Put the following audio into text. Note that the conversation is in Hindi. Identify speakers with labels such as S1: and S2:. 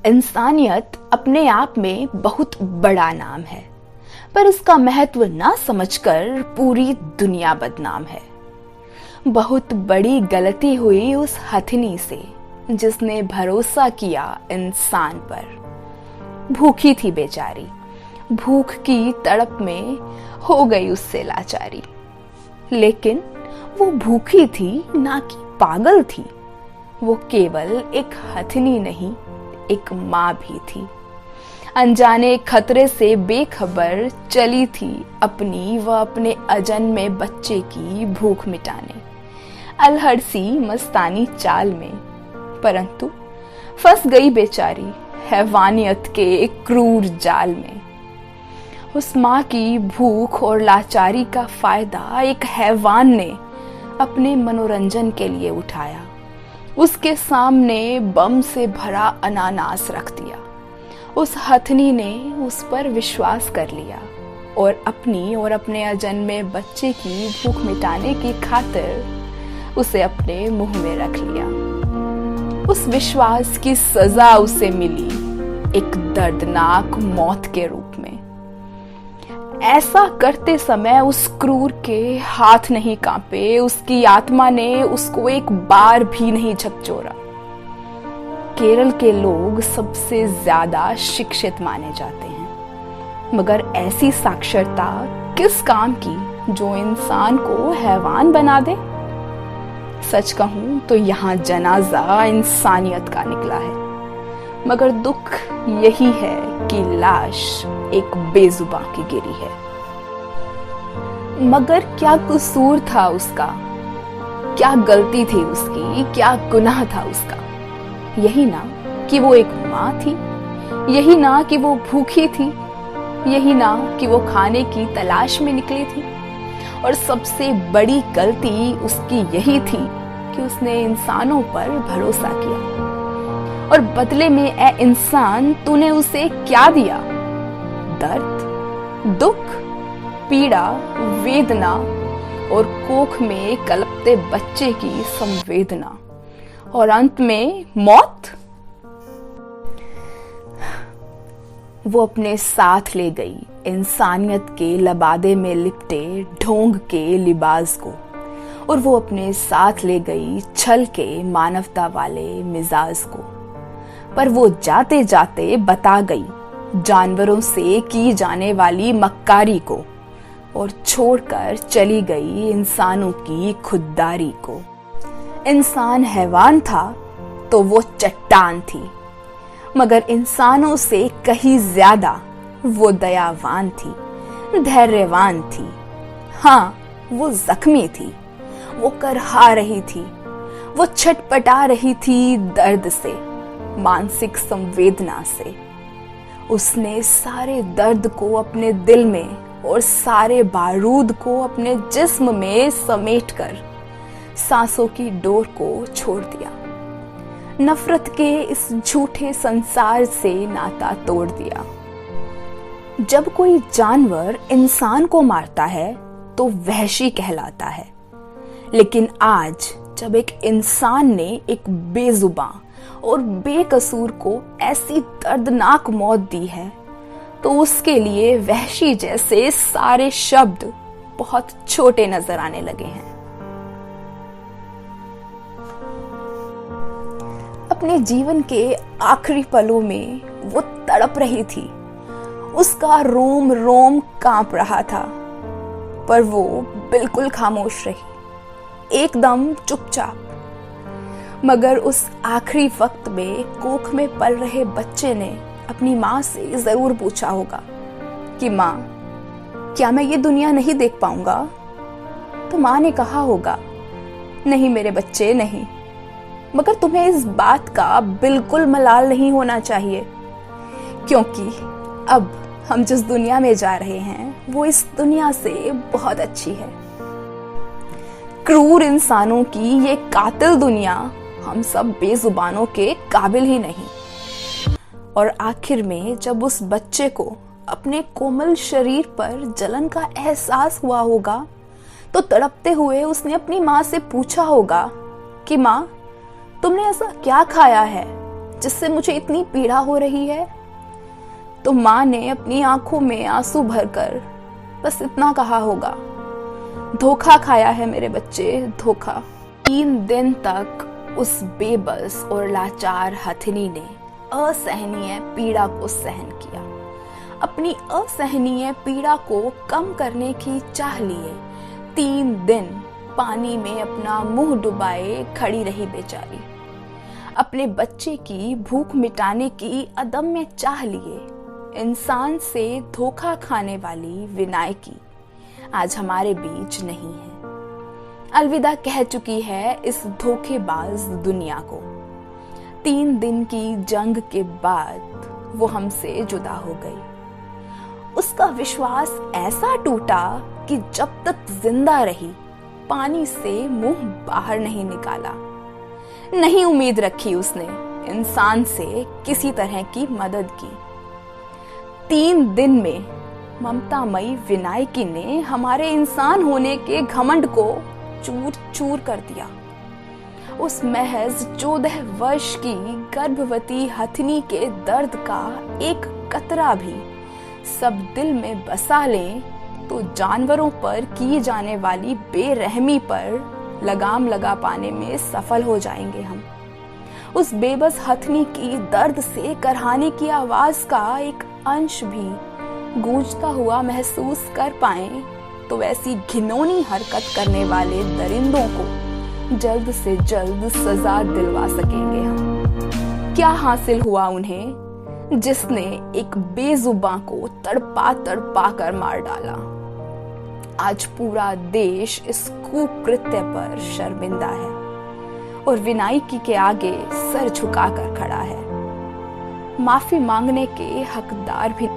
S1: इंसानियत अपने आप में बहुत बड़ा नाम है, पर इसका महत्व ना समझकर पूरी दुनिया बदनाम है। बहुत बड़ी गलती हुई उस हथिनी से जिसने भरोसा किया इंसान पर। भूखी थी बेचारी, भूख की तड़प में हो गई उससे लाचारी। लेकिन वो भूखी थी ना कि पागल थी। वो केवल एक हथिनी नहीं, एक माँ भी थी। अनजाने खतरे से बेखबर चली थी अपनी व अपने अजन्मे बच्चे की भूख मिटाने, अलहड़ सी मस्तानी चाल में। परंतु फंस गई बेचारी हैवानियत के एक क्रूर जाल में। उस माँ की भूख और लाचारी का फायदा एक हैवान ने अपने मनोरंजन के लिए उठाया। उसके सामने बम से भरा अनानास रख दिया। उस हथनी ने उस पर विश्वास कर लिया और अपनी और अपने अजन्मे बच्चे की भूख मिटाने की खातिर उसे अपने मुंह में रख लिया। उस विश्वास की सजा उसे मिली एक दर्दनाक मौत के रूप में। ऐसा करते समय उस क्रूर के हाथ नहीं कांपे, उसकी आत्मा ने उसको एक बार भी नहीं झकझोरा। केरल के लोग सबसे ज्यादा शिक्षित माने जाते हैं, मगर ऐसी साक्षरता किस काम की जो इंसान को हैवान बना दे। सच कहूं तो यहाँ जनाजा इंसानियत का निकला है, मगर दुख यही है कि लाश एक बेजुबां की गिरी है। मगर क्या कसूर था उसका, क्या गलती थी उसकी, क्या गुनाह था उसका। यही ना कि वो एक माँ थी, यही ना कि वो भूखी थी, यही ना कि वो खाने की तलाश में निकली थी। और सबसे बड़ी गलती उसकी यही थी कि उसने इंसानों पर भरोसा किया। और बदले में ए इंसान तूने उसे क्या दिया? दर्द, दुख, पीड़ा, वेदना और कोख में कलपते बच्चे की संवेदना, और अंत में मौत। वो अपने साथ ले गई इंसानियत के लबादे में लिपटे ढोंग के लिबास को, और वो अपने साथ ले गई छल के मानवता वाले मिजाज को। पर वो जाते जाते बता गई जानवरों से की जाने वाली मक्कारी को, और छोड़कर चली गई इंसानों की खुददारी को। इंसान हैवान था तो वो चट्टान थी, मगर इंसानों से कहीं ज्यादा वो दयावान थी, धैर्यवान थी। हाँ, वो जख्मी थी, वो करहा रही थी, वो छटपटा रही थी दर्द से, मानसिक संवेदना से। उसने सारे दर्द को अपने दिल में और सारे बारूद को अपने जिस्म में समेटकर सांसों की डोर को छोड़ दिया। नफरत के इस झूठे संसार से नाता तोड़ दिया। जब कोई जानवर इंसान को मारता है तो वहशी कहलाता है, लेकिन आज जब एक इंसान ने एक बेजुबां और बेकसूर को ऐसी दर्दनाक मौत दी है, तो उसके लिए वहशी जैसे सारे शब्द बहुत छोटे नजर आने लगे हैं। अपने जीवन के आखिरी पलों में वो तड़प रही थी, उसका रोम रोम कांप रहा था, पर वो बिल्कुल खामोश रही, एकदम चुपचाप। मगर उस आखिरी वक्त में कोख में पल रहे बच्चे ने अपनी माँ से जरूर पूछा होगा कि माँ, क्या मैं ये दुनिया नहीं देख पाऊंगा? तो माँ ने कहा होगा, नहीं मेरे बच्चे, नहीं। मगर तुम्हें इस बात का बिल्कुल मलाल नहीं होना चाहिए, क्योंकि अब हम जिस दुनिया में जा रहे हैं वो इस दुनिया से बहुत अच्छी है। क्रूर इंसानों की ये कातिल दुनिया हम सब बेजुबानों के काबिल ही नहीं। और आखिर में जब उस बच्चे को अपने कोमल शरीर पर जलन का एहसास हुआ होगा, तो तड़पते हुए उसने अपनी माँ से पूछा होगा कि माँ, तुमने ऐसा क्या खाया है जिससे मुझे इतनी पीड़ा हो रही है? तो माँ ने अपनी आंखों में आंसू भरकर बस इतना कहा होगा, धोखा खाया है मेरे बच्चे, धोखा। 3 दिन तक उस बेबस और लाचार हथिनी ने असहनीय पीड़ा को सहन किया। अपनी असहनीय पीड़ा को कम करने की चाह लिए 3 दिन पानी में अपना मुंह डुबाए खड़ी रही बेचारी। अपने बच्चे की भूख मिटाने की अदम्य चाह लिए इंसान से धोखा खाने वाली विनायकी आज हमारे बीच नहीं है। अलविदा कह चुकी है इस धोखेबाज दुनिया को। 3 दिन की जंग के बाद वो हमसे जुदा हो गई। उसका विश्वास ऐसा टूटा कि जब तक जिंदा रही पानी से मुंह बाहर नहीं निकाला। नहीं उम्मीद रखी उसने इंसान से किसी तरह की मदद की। 3 दिन में ममतामयी विनायकी ने हमारे इंसान होने के घमंड को चूर चूर कर दिया। उस महज 14 वर्ष की गर्भवती हथनी के दर्द का एक कतरा भी सब दिल में बसा लें तो जानवरों पर की जाने वाली बेरहमी पर लगाम लगा पाने में सफल हो जाएंगे हम। उस बेबस हथनी की दर्द से करहाने की आवाज का एक अंश भी गूंजता हुआ महसूस कर पाएं तो वैसी घिनौनी हरकत करने वाले दरिंदों को जल्द से जल्द सजा दिलवा सकेंगे हम। क्या हासिल हुआ उन्हें जिसने एक बेजुबां को तड़पा तड़पा कर मार डाला? आज पूरा देश इस कुकृत्य पर शर्मिंदा है और विनायकी के आगे सर झुकाकर खड़ा है। माफी मांगने के हकदार भी